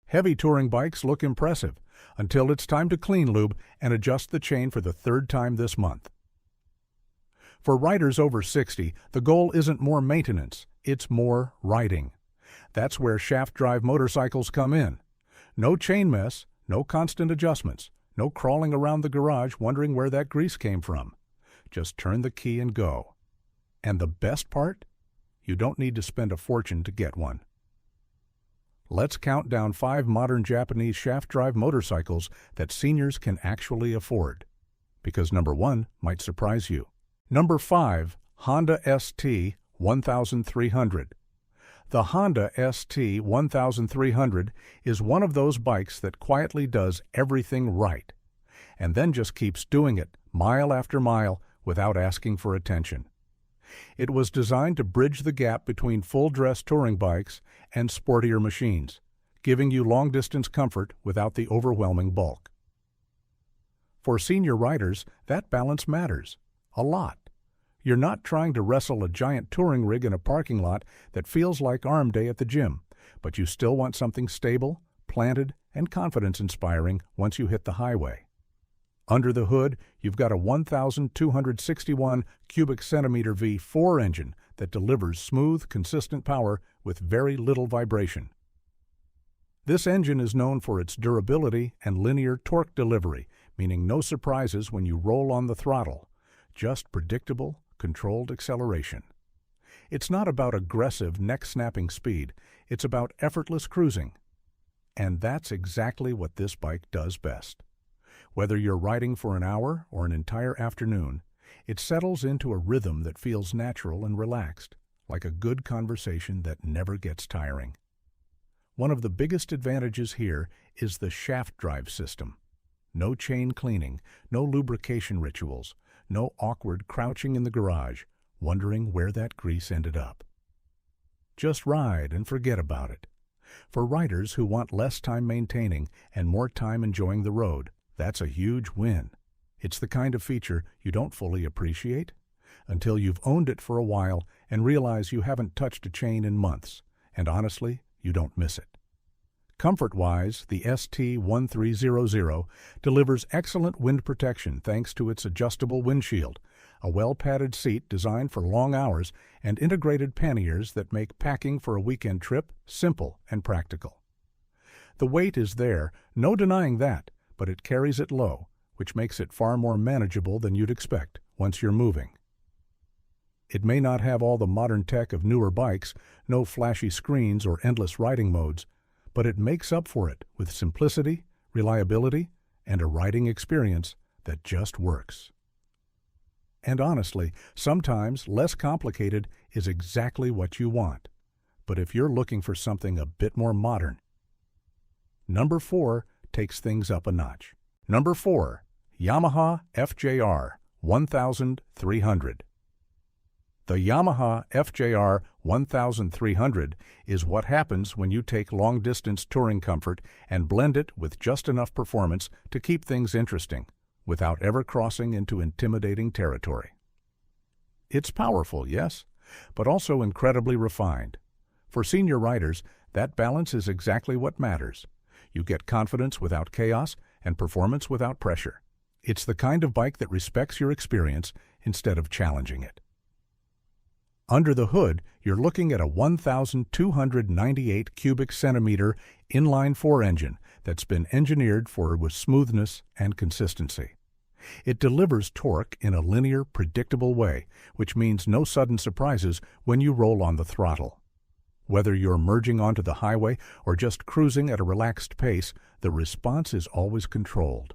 Heavy touring bikes look impressive until it's time to clean lube and adjust the chain for the third time this month. For riders over 60, the goal isn't more maintenance, it's more riding. That's where shaft drive motorcycles come in. No chain mess, no constant adjustments, no crawling around the garage wondering where that grease came from. Just turn the key and go. And the best part? You don't need to spend a fortune to get one. Let's count down 5 modern Japanese shaft drive motorcycles that seniors can actually afford. Because number 1 might surprise you. Number 5, Honda ST 1300. The Honda ST 1300 is one of those bikes that quietly does everything right, and then just keeps doing it mile after mile without asking for attention. It was designed to bridge the gap between full-dress touring bikes and sportier machines, giving you long-distance comfort without the overwhelming bulk. For senior riders, that balance matters a lot. You're not trying to wrestle a giant touring rig in a parking lot that feels like arm day at the gym, but you still want something stable, planted, and confidence-inspiring once you hit the highway. Under the hood, you've got a 1,261 cubic centimeter V4 engine that delivers smooth, consistent power with very little vibration. This engine is known for its durability and linear torque delivery, meaning no surprises when you roll on the throttle, just predictable, controlled acceleration. It's not about aggressive, neck-snapping speed, it's about effortless cruising. And that's exactly what this bike does best. Whether you're riding for an hour or an entire afternoon, it settles into a rhythm that feels natural and relaxed, like a good conversation that never gets tiring. One of the biggest advantages here is the shaft drive system. No chain cleaning, no lubrication rituals, no awkward crouching in the garage, wondering where that grease ended up. Just ride and forget about it. For riders who want less time maintaining and more time enjoying the road, that's a huge win. It's the kind of feature you don't fully appreciate until you've owned it for a while and realize you haven't touched a chain in months, and honestly, you don't miss it. Comfort-wise, the ST1300 delivers excellent wind protection thanks to its adjustable windshield, a well-padded seat designed for long hours, and integrated panniers that make packing for a weekend trip simple and practical. The weight is there, no denying that, but it carries it low, which makes it far more manageable than you'd expect once you're moving. It may not have all the modern tech of newer bikes, no flashy screens or endless riding modes, but it makes up for it with simplicity, reliability, and a riding experience that just works. And honestly, sometimes less complicated is exactly what you want. But if you're looking for something a bit more modern, number 4 takes things up a notch. Number 4, Yamaha FJR 1300. The Yamaha FJR 1300 is what happens when you take long-distance touring comfort and blend it with just enough performance to keep things interesting, without ever crossing into intimidating territory. It's powerful, yes, but also incredibly refined. For senior riders, that balance is exactly what matters. You get confidence without chaos and performance without pressure. It's the kind of bike that respects your experience instead of challenging it. Under the hood, you're looking at a 1,298 cubic centimeter inline-4 engine that's been engineered for with smoothness and consistency. It delivers torque in a linear, predictable way, which means no sudden surprises when you roll on the throttle. Whether you're merging onto the highway or just cruising at a relaxed pace, the response is always controlled.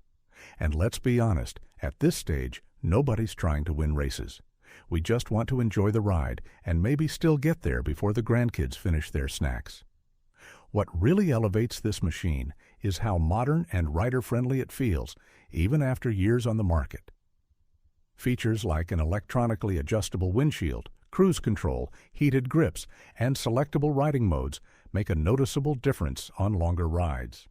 And let's be honest, at this stage, nobody's trying to win races. We just want to enjoy the ride and maybe still get there before the grandkids finish their snacks. What really elevates this machine is how modern and rider-friendly it feels, even after years on the market. Features like an electronically adjustable windshield, cruise control, heated grips, and selectable riding modes make a noticeable difference on longer rides.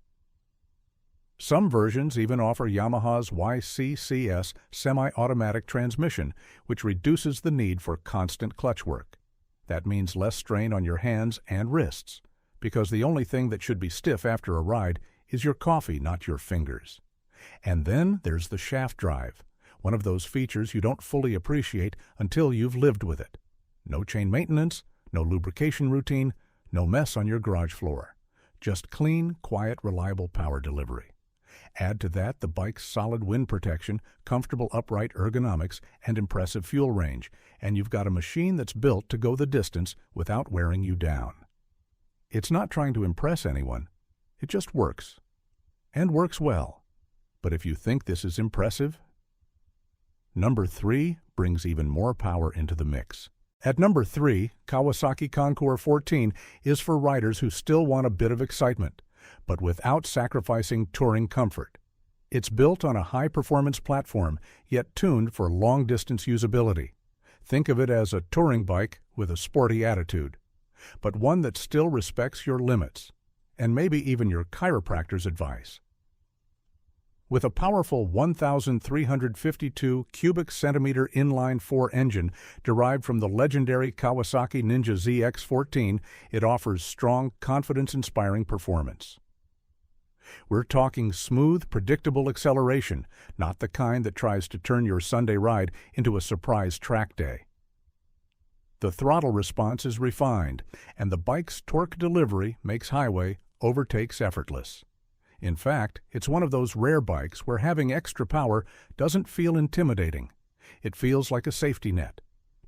Some versions even offer Yamaha's YCCS semi-automatic transmission, which reduces the need for constant clutch work. That means less strain on your hands and wrists. because the only thing that should be stiff after a ride is your coffee, not your fingers. And then there's the shaft drive, one of those features you don't fully appreciate until you've lived with it. No chain maintenance, no lubrication routine, no mess on your garage floor. Just clean, quiet, reliable power delivery. Add to that the bike's solid wind protection, comfortable upright ergonomics, and impressive fuel range, and you've got a machine that's built to go the distance without wearing you down. It's not trying to impress anyone. It just works. And works well. But if you think this is impressive, number 3 brings even more power into the mix. At number 3, Kawasaki Concours 14 is for riders who still want a bit of excitement, but without sacrificing touring comfort. It's built on a high-performance platform, yet tuned for long-distance usability. Think of it as a touring bike with a sporty attitude, but one that still respects your limits, and maybe even your chiropractor's advice. With a powerful 1,352 cubic centimeter inline-4 engine derived from the legendary Kawasaki Ninja ZX-14, it offers strong, confidence-inspiring performance. We're talking smooth, predictable acceleration, not the kind that tries to turn your Sunday ride into a surprise track day. The throttle response is refined, and the bike's torque delivery makes highway overtakes effortless. In fact, it's one of those rare bikes where having extra power doesn't feel intimidating. It feels like a safety net.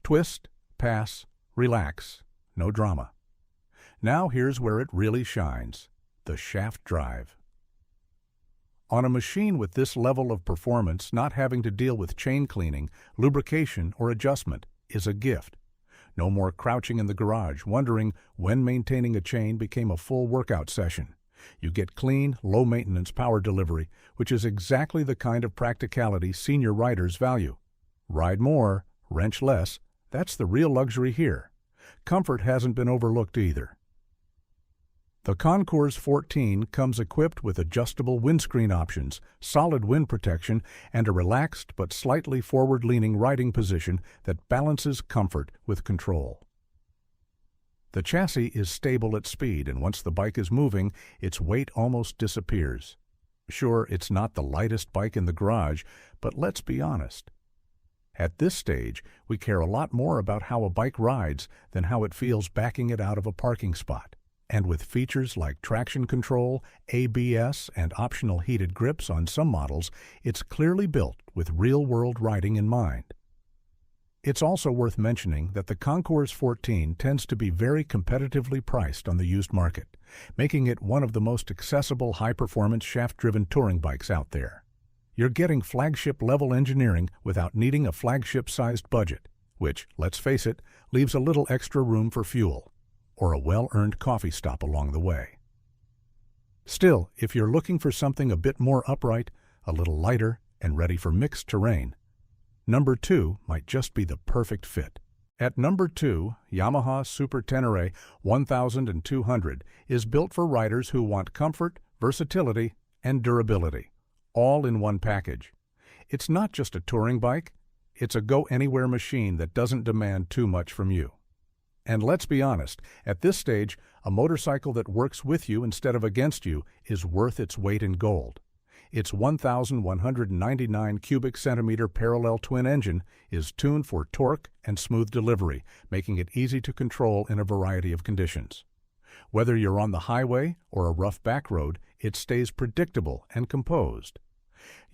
Twist, pass, relax, no drama. Now here's where it really shines, the shaft drive. On a machine with this level of performance, not having to deal with chain cleaning, lubrication, or adjustment is a gift. No more crouching in the garage, wondering when maintaining a chain became a full workout session. You get clean, low-maintenance power delivery, which is exactly the kind of practicality senior riders value. Ride more, wrench less, that's the real luxury here. Comfort hasn't been overlooked either. The Concours 14 comes equipped with adjustable windscreen options, solid wind protection, and a relaxed but slightly forward-leaning riding position that balances comfort with control. The chassis is stable at speed, and once the bike is moving, its weight almost disappears. Sure, it's not the lightest bike in the garage, but let's be honest. At this stage, we care a lot more about how a bike rides than how it feels backing it out of a parking spot. And with features like traction control, ABS, and optional heated grips on some models, it's clearly built with real-world riding in mind. It's also worth mentioning that the Concours 14 tends to be very competitively priced on the used market, making it one of the most accessible high-performance shaft-driven touring bikes out there. You're getting flagship-level engineering without needing a flagship-sized budget, which, let's face it, leaves a little extra room for fuel, or a well-earned coffee stop along the way. Still, if you're looking for something a bit more upright, a little lighter, and ready for mixed terrain, number 2 might just be the perfect fit. At number 2, Yamaha Super Tenere 1200 is built for riders who want comfort, versatility, and durability, all in one package. It's not just a touring bike, it's a go-anywhere machine that doesn't demand too much from you. And let's be honest, at this stage, a motorcycle that works with you instead of against you is worth its weight in gold. Its 1,199 cubic centimeter parallel twin engine is tuned for torque and smooth delivery, making it easy to control in a variety of conditions. Whether you're on the highway or a rough back road, it stays predictable and composed.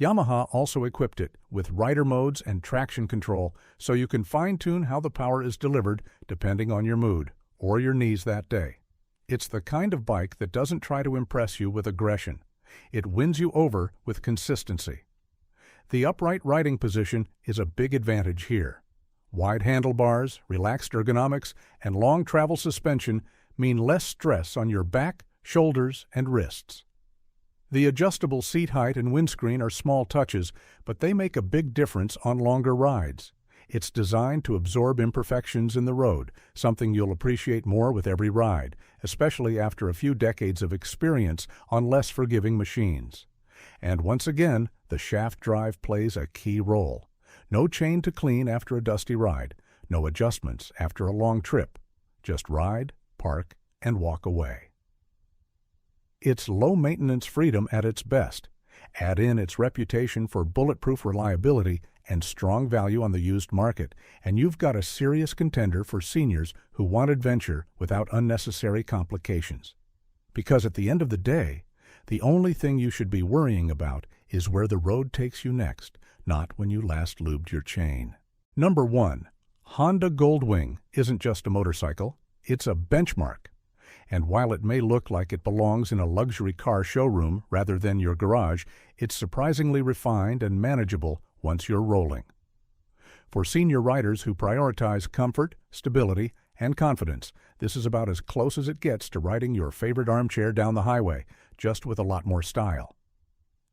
Yamaha also equipped it with rider modes and traction control, so you can fine-tune how the power is delivered depending on your mood or your needs that day. It's the kind of bike that doesn't try to impress you with aggression. It wins you over with consistency. The upright riding position is a big advantage here. Wide handlebars, relaxed ergonomics, and long travel suspension mean less stress on your back, shoulders, and wrists. The adjustable seat height and windscreen are small touches, but they make a big difference on longer rides. It's designed to absorb imperfections in the road, something you'll appreciate more with every ride, especially after a few decades of experience on less forgiving machines. And once again, the shaft drive plays a key role. No chain to clean after a dusty ride, no adjustments after a long trip. Just ride, park, and walk away. It's low-maintenance freedom at its best. Add in its reputation for bulletproof reliability and strong value on the used market, and you've got a serious contender for seniors who want adventure without unnecessary complications. Because at the end of the day, the only thing you should be worrying about is where the road takes you next, not when you last lubed your chain. Number 1. Honda Goldwing isn't just a motorcycle, it's a benchmark. And while it may look like it belongs in a luxury car showroom rather than your garage, it's surprisingly refined and manageable once you're rolling. For senior riders who prioritize comfort, stability, and confidence, this is about as close as it gets to riding your favorite armchair down the highway, just with a lot more style.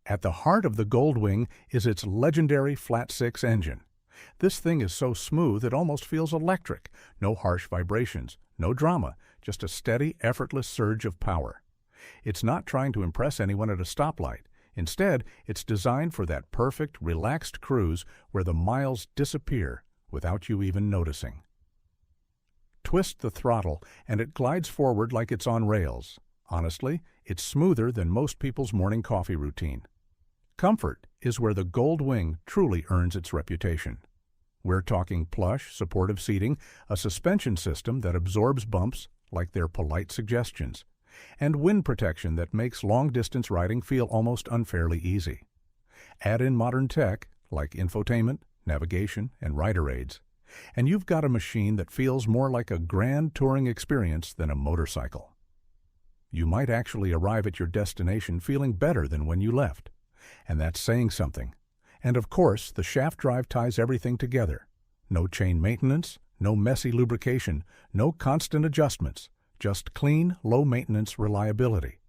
At the heart of the Goldwing is its legendary flat-six engine. This thing is so smooth it almost feels electric. No harsh vibrations, no drama, just a steady, effortless surge of power. It's not trying to impress anyone at a stoplight. Instead, it's designed for that perfect, relaxed cruise where the miles disappear without you even noticing. Twist the throttle and it glides forward like it's on rails. Honestly, it's smoother than most people's morning coffee routine. Comfort is where the Goldwing truly earns its reputation. We're talking plush, supportive seating, a suspension system that absorbs bumps like they're polite suggestions, and wind protection that makes long-distance riding feel almost unfairly easy. Add in modern tech like infotainment, navigation, and rider aids, and you've got a machine that feels more like a grand touring experience than a motorcycle. You might actually arrive at your destination feeling better than when you left, and that's saying something. And of course, the shaft drive ties everything together. No chain maintenance, no messy lubrication, no constant adjustments, just clean, low-maintenance reliability.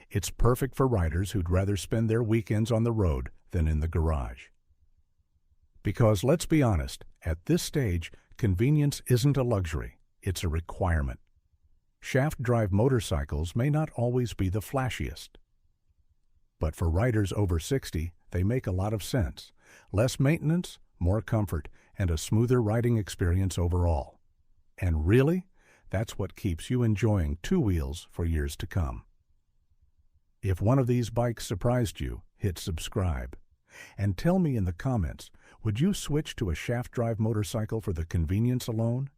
It's perfect for riders who'd rather spend their weekends on the road than in the garage. Because let's be honest, at this stage, convenience isn't a luxury, it's a requirement. Shaft drive motorcycles may not always be the flashiest, but for riders over 60, they make a lot of sense. Less maintenance, more comfort, and a smoother riding experience overall. And really, that's what keeps you enjoying two wheels for years to come. If one of these bikes surprised you, hit subscribe. And tell me in the comments, would you switch to a shaft drive motorcycle for the convenience alone?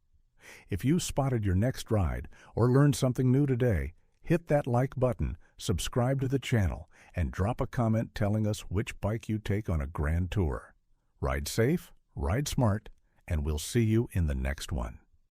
If you spotted your next ride or learned something new today, hit that like button, subscribe to the channel, and drop a comment telling us which bike you take on a grand tour. Ride safe, ride smart, and we'll see you in the next one.